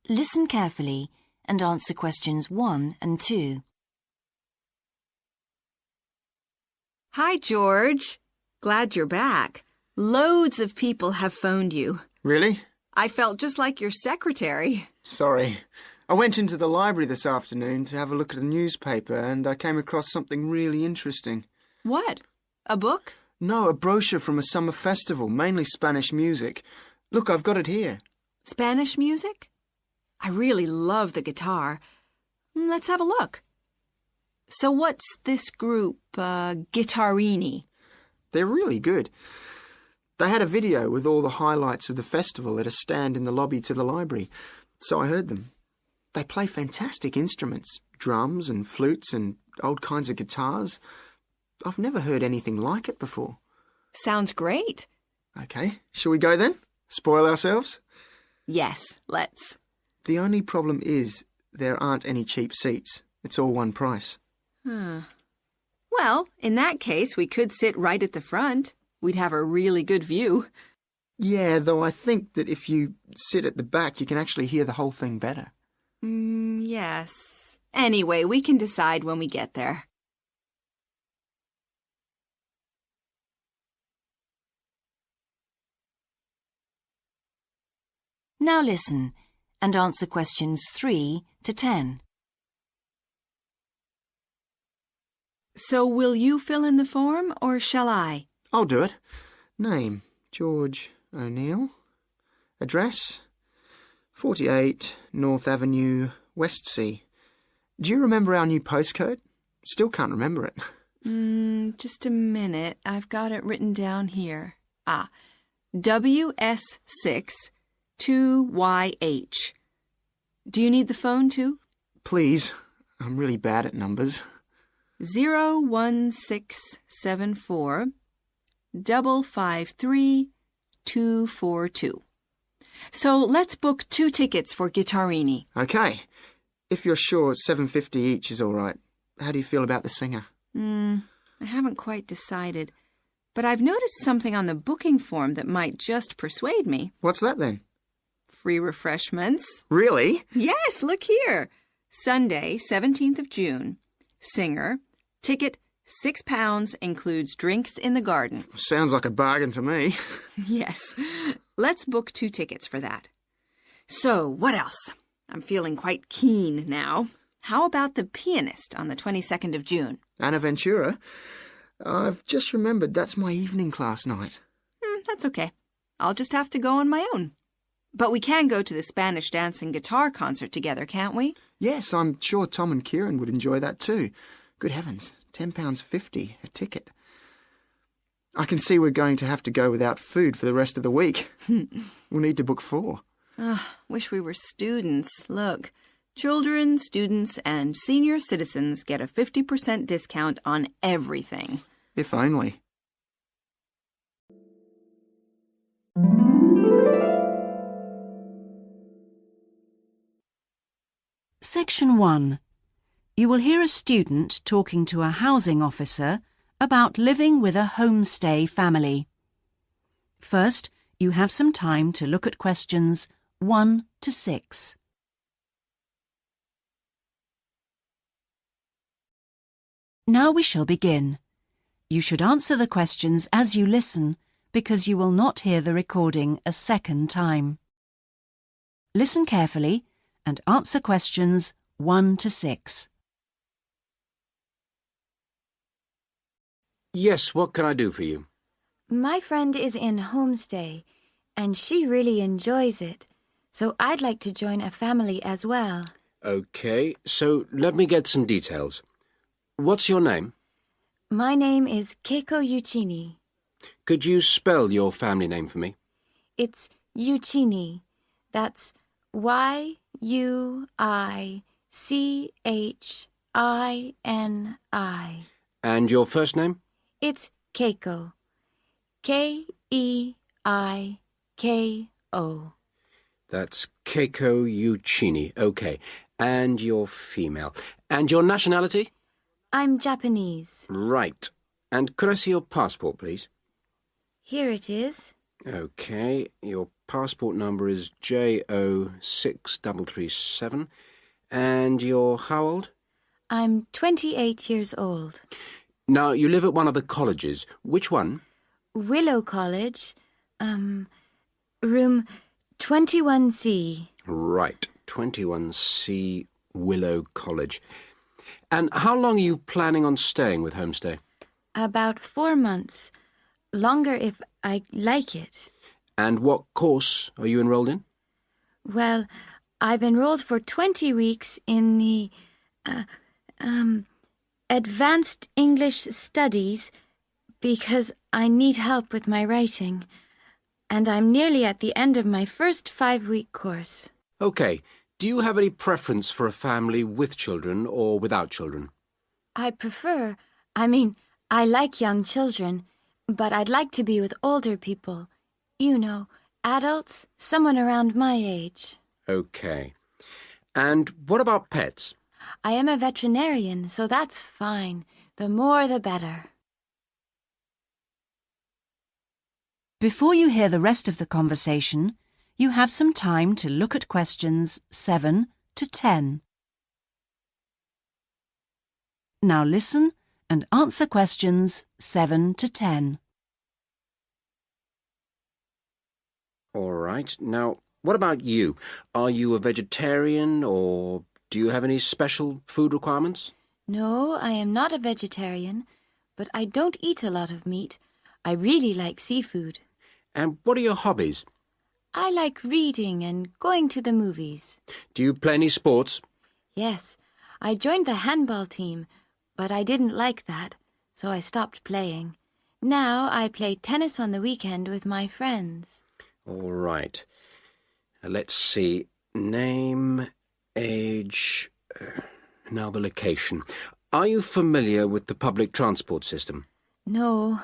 Listen carefully and answer questions 1 and 2. Hi, George. Glad you're back. Loads of people have phoned you. Really? I felt just like your secretary. Sorry. I went into the library this afternoon to have a look at a newspaper and I came across something really interesting. What? A book? No, a brochure from a summer festival, mainly Spanish music. Look, I've got it here. Spanish music? I really love the guitar. Let's have a look. So what's this group, Guittarini? They're really good. They had a video with all the highlights of the festival at a stand in the lobby to the library, so I heard them. They play fantastic instruments, drums and flutes and old kinds of guitars. I've never heard anything like it before. Sounds great. OK, shall we go then? Spoil ourselves? Yes, let's. The only problem is there aren't any cheap seats. It's all one price. Well, in that case, we could sit right at the front. We'd have a really good view. Yeah, though I think that if you sit at the back, you can actually hear the whole thing better. Yes. Anyway, we can decide when we get there. Now listen and answer questions 3 to 10. So will you fill in the form, or shall I? I'll do it. Name, George O'Neill. Address, 48 North Avenue, Westsea. Do you remember our new postcode? Still can't remember it. Just a minute. I've got it written down here. WS6 2YH. Do you need the phone too? Please. I'm really bad at numbers. 01674 553 242. So let's book 2 tickets for Guittarini. OK. If you're sure $7.50 each is all right. How do you feel about the singer? I haven't quite decided. But I've noticed something on the booking form that might just persuade me. What's that then? Free refreshments. Really? Yes, look here. Sunday, 17th of June. Singer. Ticket, £6, includes drinks in the garden. Sounds like a bargain to me. Yes. Let's book 2 tickets for that. So, what else? I'm feeling quite keen now. How about the pianist on the 22nd of June? Anna Ventura? I've just remembered that's my evening class night. That's okay. I'll just have to go on my own. But we can go to the Spanish dance and guitar concert together, can't we? Yes, I'm sure Tom and Kieran would enjoy that too. Good heavens, £10.50 a ticket. I can see we're going to have to go without food for the rest of the week. We'll need to book 4. Wish we were students. Look, children, students, and senior citizens get a 50% discount on everything. If only. Section 1. You will hear a student talking to a housing officer about living with a homestay family. First, you have some time to look at questions 1 to 6. Now we shall begin. You should answer the questions as you listen because you will not hear the recording a second time. Listen carefully and answer questions 1 to 6. Yes, what can I do for you? My friend is in homestay, and she really enjoys it, so I'd like to join a family as well. OK, so let me get some details. What's your name? My name is Keiko Yuchini. Could you spell your family name for me? It's Yuchini. That's Yuichini. And your first name? It's Keiko. Keiko. That's Keiko Yuchini. OK. And you're female. And your nationality? I'm Japanese. Right. And could I see your passport, please? Here it is. OK, your passport number is JO6337. And you're how old? I'm 28 years old. Now, you live at one of the colleges. Which one? Willow College, room 21C. Right, 21C Willow College. And how long are you planning on staying with Homestay? About 4 months. Longer if I like it. And what course are you enrolled in? Well, I've enrolled for 20 weeks in the, Advanced English Studies because I need help with my writing. And I'm nearly at the end of my first 5-week course. OK, do you have any preference for a family with children or without children? I like young children, but I'd like to be with older people. You know, adults, someone around my age. OK. And what about pets? I am a veterinarian, so that's fine. The more the better. Before you hear the rest of the conversation, you have some time to look at questions 7 to 10. Now listen and answer questions 7 to 10. All right. Now, what about you? Are you a vegetarian or do you have any special food requirements? No, I am not a vegetarian, but I don't eat a lot of meat. I really like seafood. And what are your hobbies? I like reading and going to the movies. Do you play any sports? Yes, I joined the handball team, but I didn't like that, so I stopped playing. Now I play tennis on the weekend with my friends. All right. Let's see. Name, age, now the location. Are you familiar with the public transport system? No,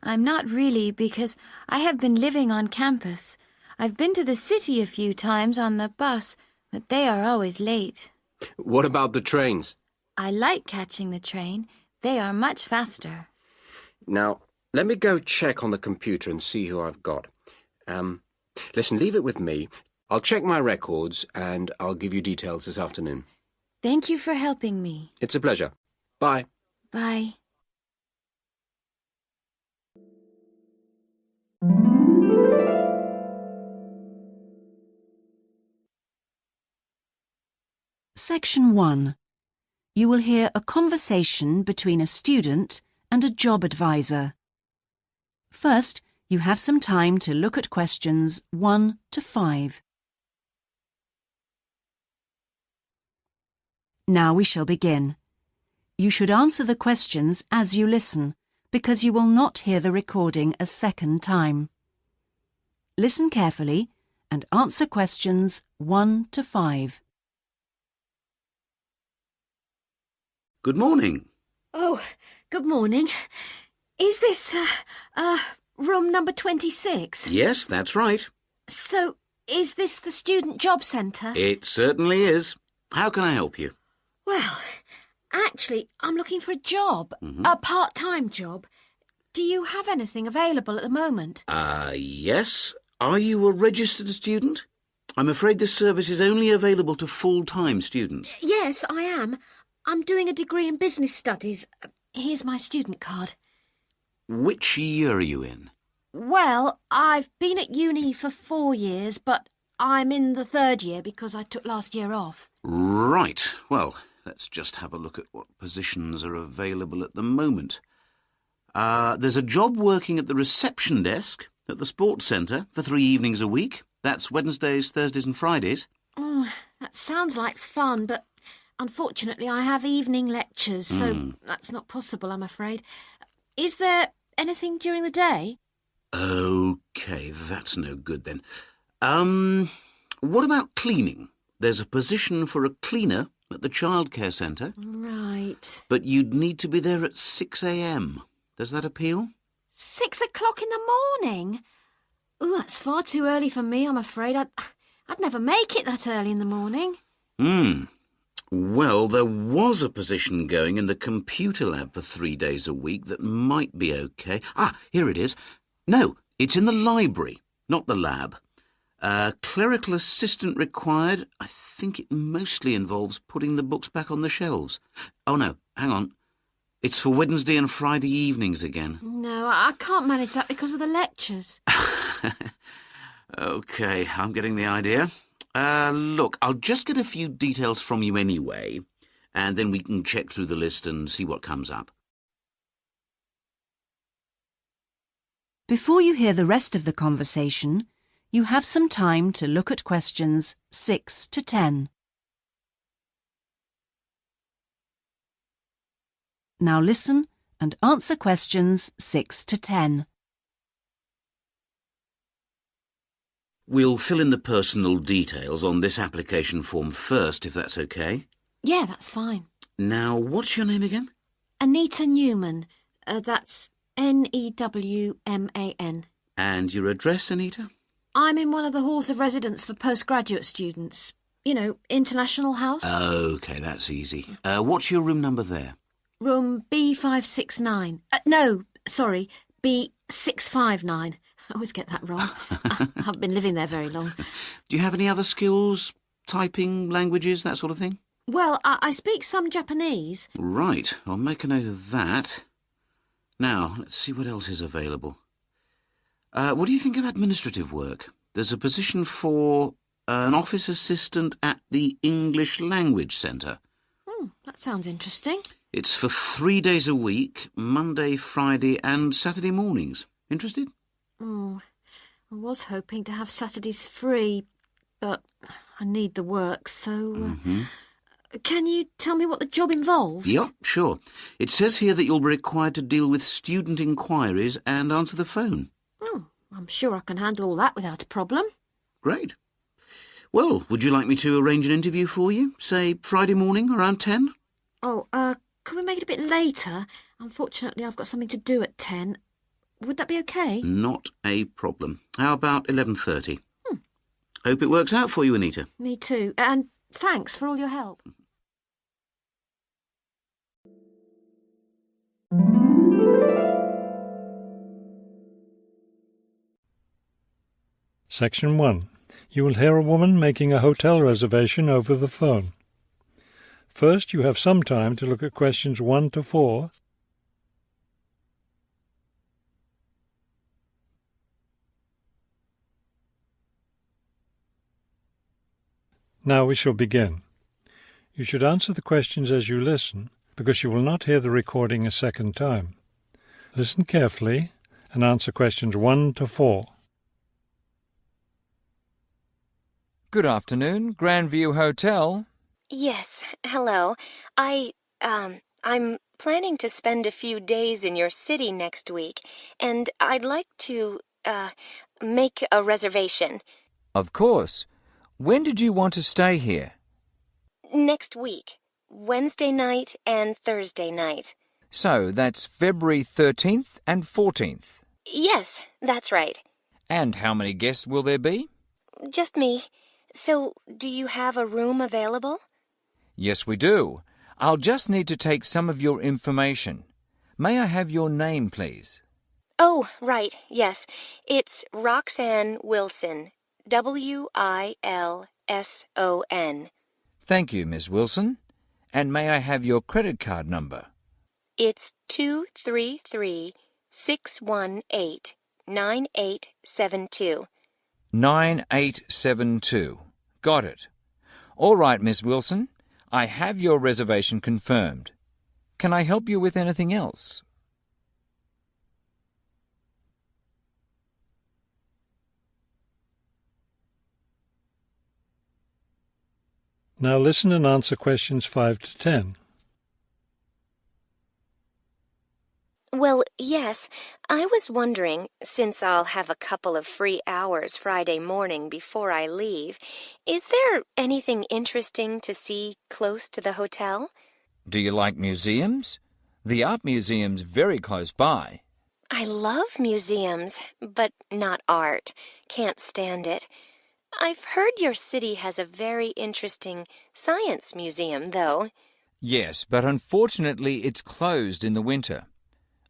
I'm not really because I have been living on campus. I've been to the city a few times on the bus, but they are always late. What about the trains? I like catching the train. They are much faster. Now, let me go check on the computer and see who I've got. Listen, leave it with me. I'll check my records and I'll give you details this afternoon. Thank you for helping me. It's a pleasure. Bye. Bye. Section 1. You will hear a conversation between a student and a job advisor. First, you have some time to look at questions 1 to 5. Now we shall begin. You should answer the questions as you listen, because you will not hear the recording a second time. Listen carefully and answer questions 1 to 5. Good morning. Oh, good morning. Is this, room number 26? Yes, that's right. So, is this the Student Job Centre? It certainly is. How can I help you? Well, actually, I'm looking for a job, a part-time job. Do you have anything available at the moment? Yes. Are you a registered student? I'm afraid this service is only available to full-time students. Yes, I am. I'm doing a degree in business studies. Here's my student card. Which year are you in? Well, I've been at uni for 4 years, but I'm in the 3rd year because I took last year off. Right. Well, let's just have a look at what positions are available at the moment. There's a job working at the reception desk at the sports centre for 3 evenings a week. That's Wednesdays, Thursdays and Fridays. Oh, that sounds like fun, but unfortunately I have evening lectures, so that's not possible, I'm afraid. Is there anything during the day? OK, that's no good then. What about cleaning? There's a position for a cleaner at the childcare centre. Right. But you'd need to be there at 6 a.m. Does that appeal? 6 o'clock in the morning? Ooh, that's far too early for me, I'm afraid. I'd never make it that early in the morning. Well, there was a position going in the computer lab for 3 days a week that might be OK. Here it is. No, it's in the library. not the lab. Clerical assistant required. I think it mostly involves putting the books back on the shelves. Oh, no, hang on. It's for Wednesday and Friday evenings again. No, I can't manage that because of the lectures. OK, I'm getting the idea. Look, I'll just get a few details from you anyway, and then we can check through the list and see what comes up. Before you hear the rest of the conversation, you have some time to look at questions 6 to 10. Now listen and answer questions 6 to 10. We'll fill in the personal details on this application form first, if that's OK. Yeah, that's fine. Now, what's your name again? Anita Newman. That's Newman. And your address, Anita? I'm in one of the halls of residence for postgraduate students. You know, International House. OK, that's easy. What's your room number there? Room B569. No, sorry, B659. I always get that wrong. I haven't been living there very long. Do you have any other skills? Typing, languages, that sort of thing? Well, I speak some Japanese. Right, I'll make a note of that. Now, let's see what else is available. What do you think of administrative work? There's a position for an office assistant at the English Language Centre. That sounds interesting. It's for 3 days a week, Monday, Friday and Saturday mornings. Interested? I was hoping to have Saturdays free, but I need the work, so... Can you tell me what the job involves? Yep, sure. It says here that you'll be required to deal with student inquiries and answer the phone. I'm sure I can handle all that without a problem. Great. Well, would you like me to arrange an interview for you? Say Friday morning around 10? Can we make it a bit later? Unfortunately, I've got something to do at 10. Would that be okay? Not a problem. How about 11:30? Hope it works out for you, Anita. Me too. And thanks for all your help. Section 1. You will hear a woman making a hotel reservation over the phone. First, you have some time to look at questions 1 to 4. Now we shall begin. You should answer the questions as you listen, because you will not hear the recording a second time. Listen carefully and answer questions 1 to 4. Good afternoon, Grandview Hotel. Yes, hello. I'm planning to spend a few days in your city next week, and I'd like to, make a reservation. Of course. When did you want to stay here? Next week, Wednesday night and Thursday night. So that's February 13th and 14th. Yes, that's right. And how many guests will there be? Just me. So, do you have a room available? Yes, we do. I'll just need to take some of your information. May I have your name, please? Oh, right, yes. It's Roxanne Wilson. Wilson. Thank you, Miss Wilson. And may I have your credit card number? It's 233-618-9872. 9872. Got it. All right, Miss Wilson. I have your reservation confirmed. Can I help you with anything else? Now listen and answer questions 5 to 10. Well, yes. I was wondering, since I'll have a couple of free hours Friday morning before I leave, is there anything interesting to see close to the hotel? Do you like museums? The art museum's very close by. I love museums, but not art. Can't stand it. I've heard your city has a very interesting science museum, though. Yes, but unfortunately it's closed in the winter.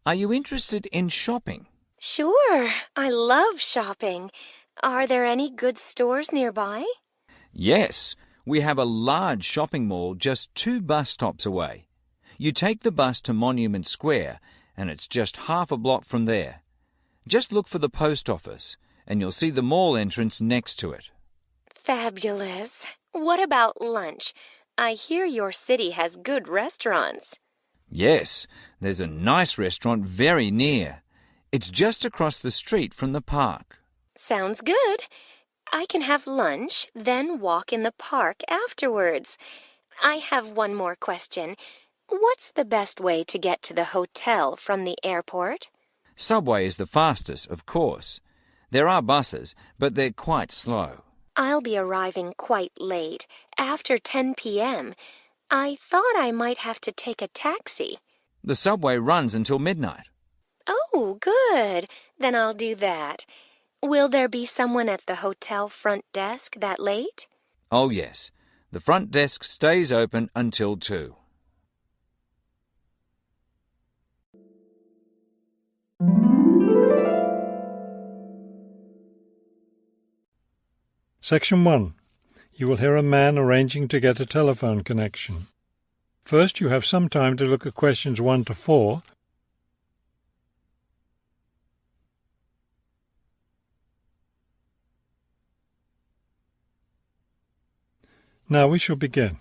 Are you interested in shopping? Sure, I love shopping. Are there any good stores nearby? Yes, we have a large shopping mall just 2 bus stops away. You take the bus to Monument Square, and it's just half a block from there. Just look for the post office, and you'll see the mall entrance next to it. Fabulous. What about lunch? I hear your city has good restaurants. Yes, there's a nice restaurant very near. It's just across the street from the park. Sounds good. I can have lunch, then walk in the park afterwards. I have one more question. What's the best way to get to the hotel from the airport? Subway is the fastest, of course. There are buses, but they're quite slow. I'll be arriving quite late, after 10 p.m. I thought I might have to take a taxi. The subway runs until midnight. Oh, good. Then I'll do that. Will there be someone at the hotel front desk that late? Oh, yes. The front desk stays open until 2. Section 1. You will hear a man arranging to get a telephone connection. First, you have some time to look at questions 1 to 4. Now we shall begin.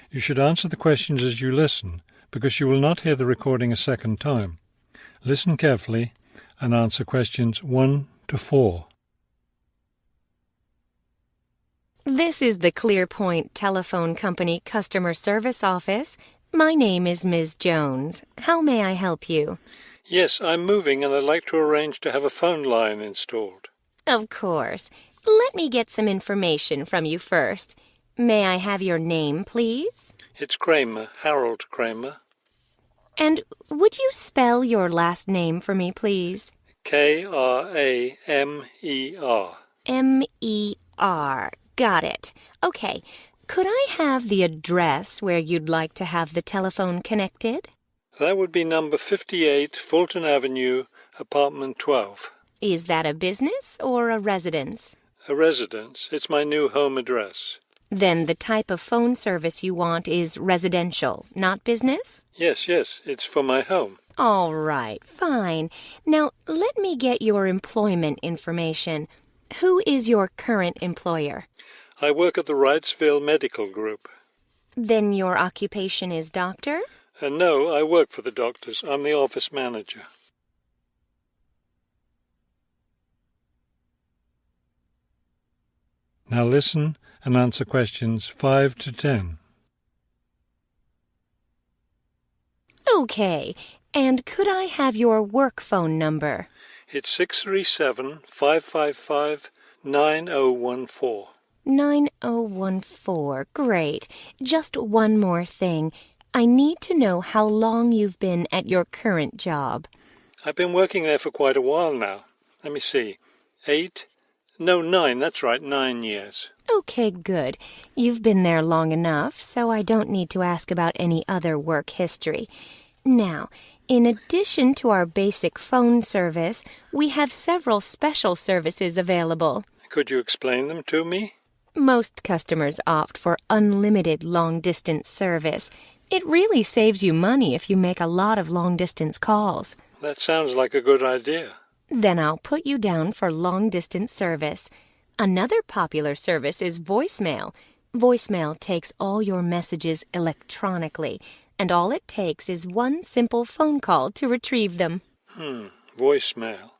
You should answer the questions as you listen, because you will not hear the recording a second time. Listen carefully and answer questions 1 to 4. This is the ClearPoint Telephone Company Customer Service Office. My name is Ms. Jones. How may I help you? Yes, I'm moving and I'd like to arrange to have a phone line installed. Of course. Let me get some information from you first. May I have your name, please? It's Kramer, Harold Kramer. And would you spell your last name for me, please? Kramer. M-E-R. Got it. Okay. Could I have the address where you'd like to have the telephone connected? That would be number 58, Fulton Avenue, apartment 12. Is that a business or a residence? A residence. It's my new home address. Then the type of phone service you want is residential, not business? Yes, it's for my home. All right, fine. Now, let me get your employment information. Who is your current employer? I work at the Wrightsville Medical Group. Then your occupation is doctor? No, I work for the doctors. I'm the office manager. Now listen and answer questions 5 to 10. Okay. And could I have your work phone number? It's 637-555-9014. 9014. Great. Just one more thing. I need to know how long you've been at your current job. I've been working there for quite a while now. Let me see. 9, that's right, 9 years. Okay, good. You've been there long enough, so I don't need to ask about any other work history. Now, in addition to our basic phone service, we have several special services available. Could you explain them to me? Most customers opt for unlimited long-distance service. It really saves you money if you make a lot of long-distance calls. That sounds like a good idea. Then I'll put you down for long-distance service. Another popular service is voicemail. Voicemail takes all your messages electronically, and all it takes is one simple phone call to retrieve them. Voicemail.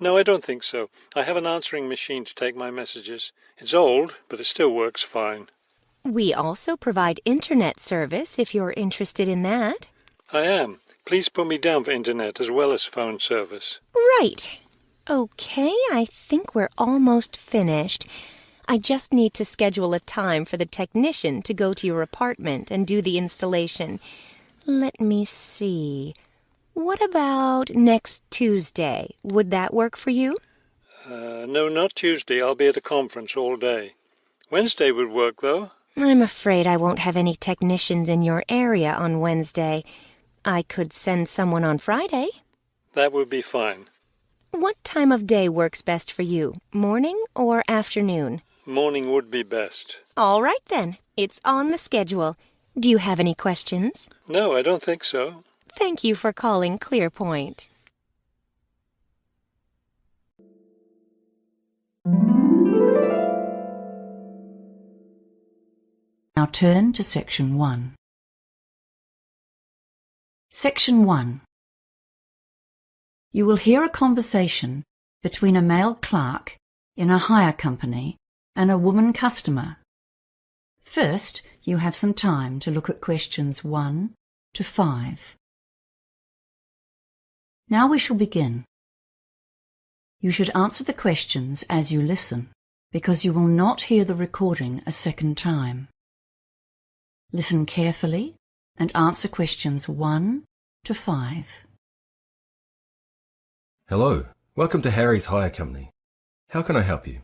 No, I don't think so. I have an answering machine to take my messages. It's old, but it still works fine. We also provide internet service if you're interested in that. I am. Please put me down for internet as well as phone service. Right. Okay, I think we're almost finished. I just need to schedule a time for the technician to go to your apartment and do the installation. Let me see. What about next Tuesday? Would that work for you? No, not Tuesday. I'll be at a conference all day. Wednesday would work, though. I'm afraid I won't have any technicians in your area on Wednesday. I could send someone on Friday. That would be fine. What time of day works best for you, morning or afternoon? Morning would be best. All right then, it's on the schedule. Do you have any questions? No, I don't think so. Thank you for calling Clearpoint. Now turn to Section 1. Section 1. You will hear a conversation between a male clerk in a hire company and a woman customer. First, you have some time to look at questions 1 to 5. Now we shall begin. You should answer the questions as you listen, because you will not hear the recording a second time. Listen carefully and answer questions 1 to 5. Hello, welcome to Harry's Hire Company. How can I help you?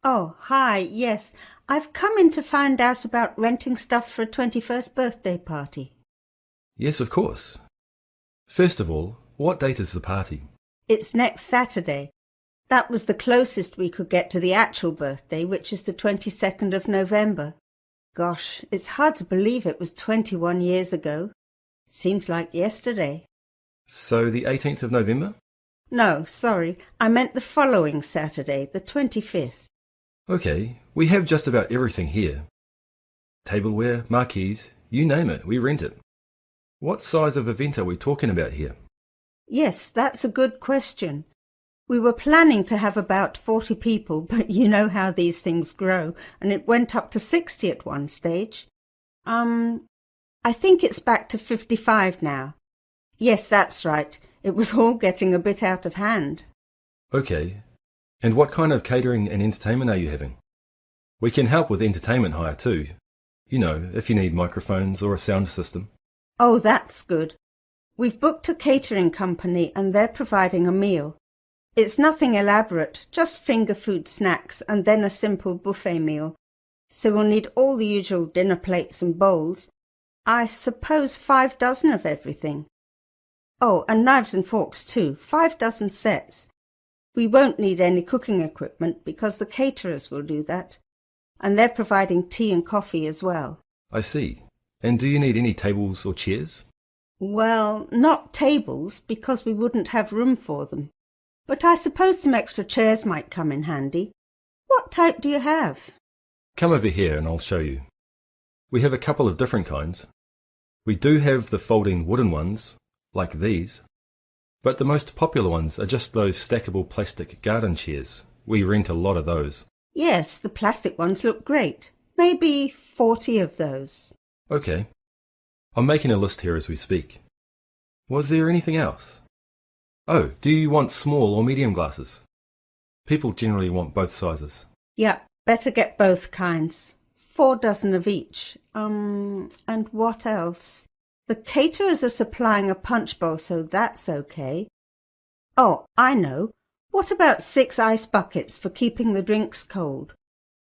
Oh, hi, yes. I've come in to find out about renting stuff for a 21st birthday party. Yes, of course. First of all, what date is the party? It's next Saturday. That was the closest we could get to the actual birthday, which is the 22nd of November. Gosh, it's hard to believe it was 21 years ago. Seems like yesterday. So the 18th of November? No, sorry. I meant the following Saturday, the 25th. Okay, we have just about everything here. Tableware, marquees, you name it, we rent it. What size of event are we talking about here? Yes, that's a good question. We were planning to have about 40 people, but you know how these things grow, and it went up to 60 at one stage. I think it's back to 55 now. Yes, that's right. It was all getting a bit out of hand. Okay, and what kind of catering and entertainment are you having? We can help with entertainment hire too. You know, if you need microphones or a sound system. Oh, that's good. We've booked a catering company and they're providing a meal. It's nothing elaborate, just finger food snacks and then a simple buffet meal. So we'll need all the usual dinner plates and bowls. I suppose 5 dozen of everything. Oh, and knives and forks too, 5 dozen sets. We won't need any cooking equipment because the caterers will do that. And they're providing tea and coffee as well. I see. And do you need any tables or chairs? Well, not tables because we wouldn't have room for them. But I suppose some extra chairs might come in handy. What type do you have? Come over here and I'll show you. We have a couple of different kinds. We do have the folding wooden ones, like these. But the most popular ones are just those stackable plastic garden chairs. We rent a lot of those. Yes, the plastic ones look great. Maybe 40 of those. Okay. I'm making a list here as we speak. Was there anything else? Oh, do you want small or medium glasses? People generally want both sizes. Yeah, better get both kinds. 4 dozen of each. And what else? The caterers are supplying a punch bowl, so that's okay. Oh, I know. What about 6 ice buckets for keeping the drinks cold?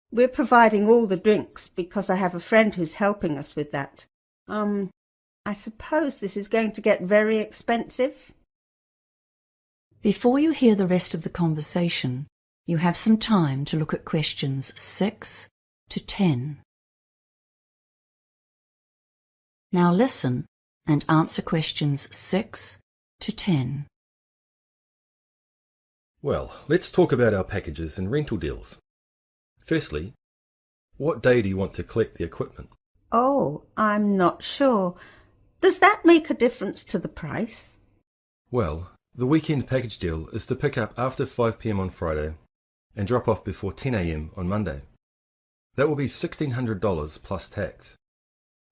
We're providing all the drinks because I have a friend who's helping us with that. I suppose this is going to get very expensive. Before you hear the rest of the conversation, you have some time to look at questions 6 to 10. Now listen and answer questions 6 to 10. Well, let's talk about our packages and rental deals. Firstly, what day do you want to collect the equipment? Oh, I'm not sure. Does that make a difference to the price? Well, the weekend package deal is to pick up after 5 p.m. on Friday and drop off before 10 a.m. on Monday. That will be $1,600 plus tax.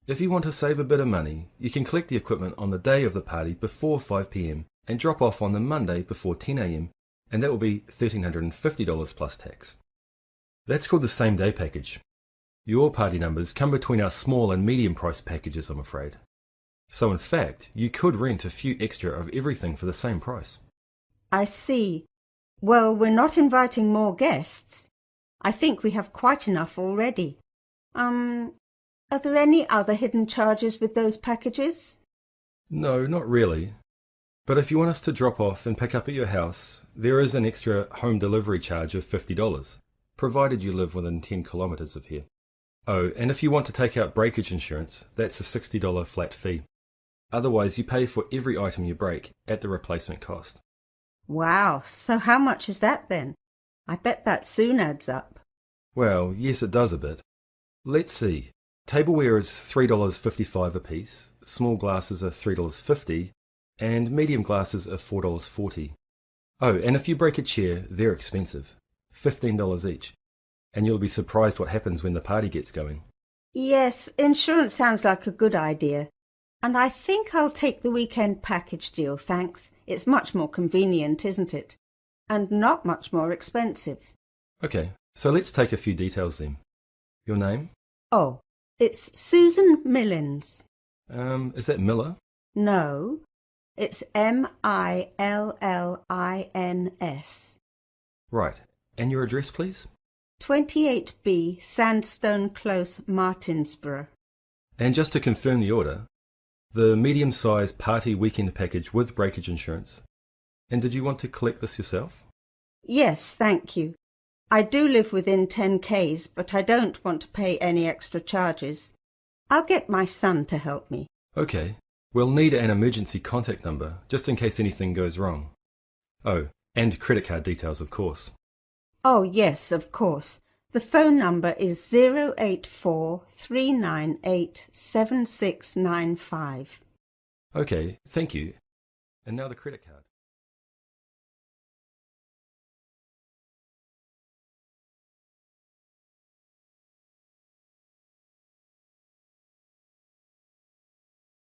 If you want to save a bit of money, you can collect the equipment on the day of the party before 5 p.m. and drop off on the Monday before 10 a.m. and that will be $1,350 plus tax. That's called the same day package. Your party numbers come between our small and medium price packages, I'm afraid. So in fact, you could rent a few extra of everything for the same price. I see. Well, we're not inviting more guests. I think we have quite enough already. Are there any other hidden charges with those packages? No, not really. But if you want us to drop off and pick up at your house, there is an extra home delivery charge of $50, provided you live within 10 kilometres of here. Oh, and if you want to take out breakage insurance, that's a $60 flat fee. Otherwise, you pay for every item you break at the replacement cost. Wow, so how much is that then? I bet that soon adds up. Well, yes, it does a bit. Let's see. Tableware is $3.55 a piece, small glasses are $3.50, and medium glasses are $4.40. Oh, and if you break a chair, they're expensive, $15 each. And you'll be surprised what happens when the party gets going. Yes, insurance sounds like a good idea. And I think I'll take the weekend package deal, thanks. It's much more convenient, isn't it? And not much more expensive. Okay, so let's take a few details then. Your name? Oh, it's Susan Millins. Is that Miller? No, it's Millins. Right, and your address, please? 28B Sandstone Close, Martinsborough. And just to confirm the order, the medium-sized party weekend package with breakage insurance. And did you want to collect this yourself? Yes, thank you. I do live within 10 k's, but I don't want to pay any extra charges. I'll get my son to help me. Okay, we'll need an emergency contact number, just in case anything goes wrong. Oh, and credit card details, of course. Oh, yes, of course. The phone number is 084-398-7695. Okay, thank you. And now the credit card.